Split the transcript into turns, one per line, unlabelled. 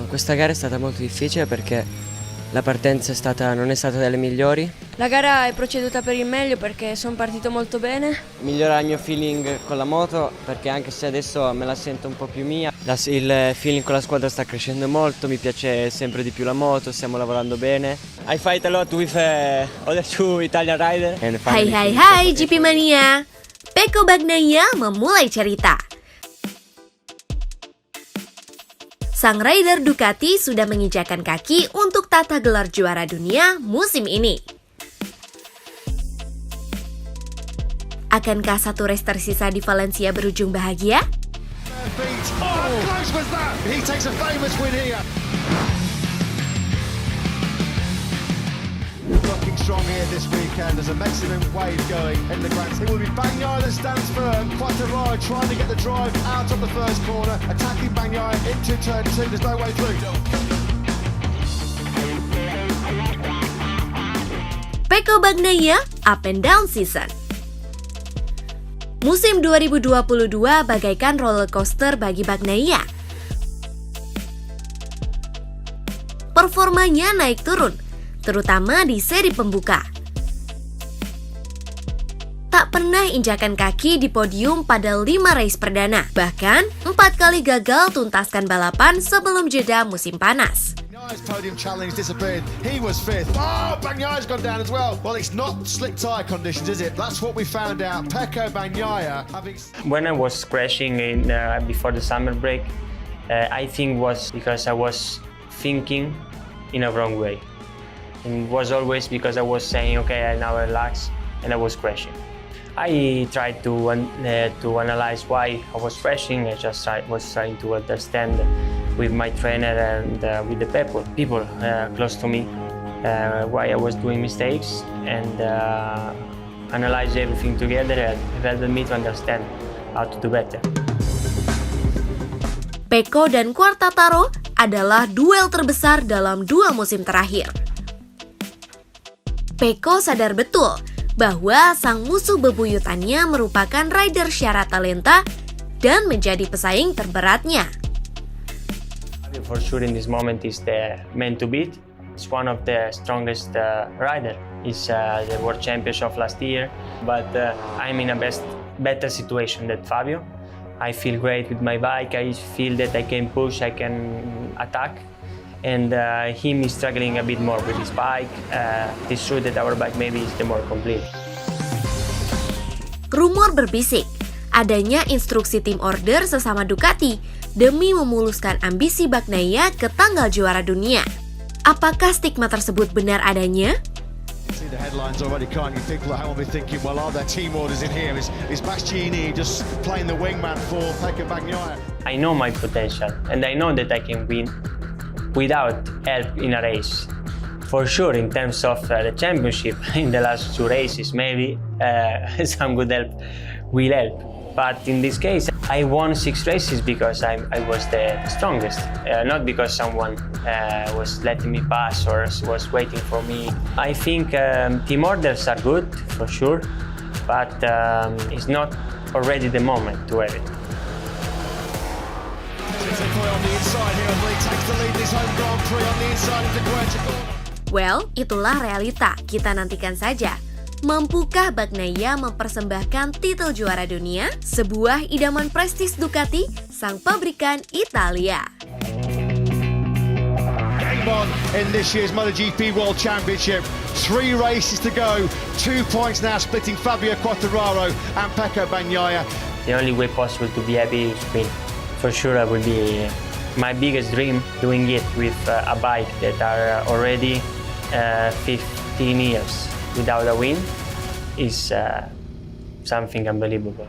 Questa gara è stata molto difficile perché la partenza non è stata delle migliori.
La gara è proceduta per il meglio perché sono partito molto bene.
Migliora il mio feeling con la moto perché anche se adesso me la sento un po' più mia, il feeling con la squadra sta crescendo molto, mi piace sempre di più la moto, stiamo lavorando bene. I fight a lot with other two Italian rider.
Hai GP Mania. Pecco Bagnaia memulai cerita. Sang rider Ducati sudah menginjakan kaki untuk tata gelar juara dunia musim ini. Akankah satu race tersisa di Valencia berujung bahagia?
Looking strong here this weekend. There's a maximum wave going in the grand. It will be Bagnaia that stands firm. Quite a ride, trying to get the drive out of the first corner. Attacking Bagnaia into turn 2. There's no way through.
Pecco Bagnaia Up and Down Season. Musim 2022 bagaikan roller coaster bagi Bagnaia. Performanya naik turun, terutama di seri pembuka. Tak pernah injakan kaki di podium pada 5 race perdana. Bahkan 4 kali gagal tuntaskan balapan sebelum jeda musim panas.
Bagnaia's podium challenge disappeared. He was 5th. Oh, Bagnaia's gone down as well. Well, it's not slick tyre conditions, is it? That's what we found out. Pecco Bagnaia having...
When I was crashing before the summer break, I think was because I was thinking in a wrong way. It was always because I was saying, okay, I now relax, and I was crashing. I tried to analyze why I was crashing. I just was trying to understand with my trainer and with the people close to me why I was doing mistakes, and analyze everything together and helped me to understand how to do better.
Pecco dan Quartararo adalah duel terbesar dalam 2 musim terakhir. Pecco sadar betul bahwa sang musuh bebuyutannya merupakan rider syarat talenta dan menjadi pesaing terberatnya.
For sure in this moment is the man to beat. It's one of the strongest rider. He's the world champion of last year, but I'm in a better situation than Fabio. I feel great with my bike. I feel that I can push, I can attack. And him is struggling a bit more with his bike. It's true that our bike maybe is the more complete.
Rumor berbisik, adanya instruksi tim order sesama Ducati demi memuluskan ambisi Bagnaia ke tanggal juara dunia. Apakah stigma tersebut benar adanya?
See the headlines already, can't you? People at home will be thinking, well, are there team orders in here? Is Bastianini just playing the wingman for Pecco Bagnaia?
I know my potential, and I know that I can win without help in a race. For sure, in terms of the championship, in the last 2 races, maybe some good help will help. But in this case, I won 6 races because I was the strongest, not because someone was letting me pass or was waiting for me. I think team orders are good, for sure, but it's not already the moment to have it.
Well, itulah realita. Kita nantikan saja. Mampukah Bagnaia mempersembahkan titel juara dunia? Sebuah idaman prestis Ducati, sang pabrikan Italia.
Game on in this year's MotoGP World Championship. 3 races to go. 2 points now splitting Fabio Quartararo and Pecco Bagnaia.
The only way possible to be happy is win. For sure, I will be my biggest dream doing it with a bike that are already 15 years without a win is something unbelievable.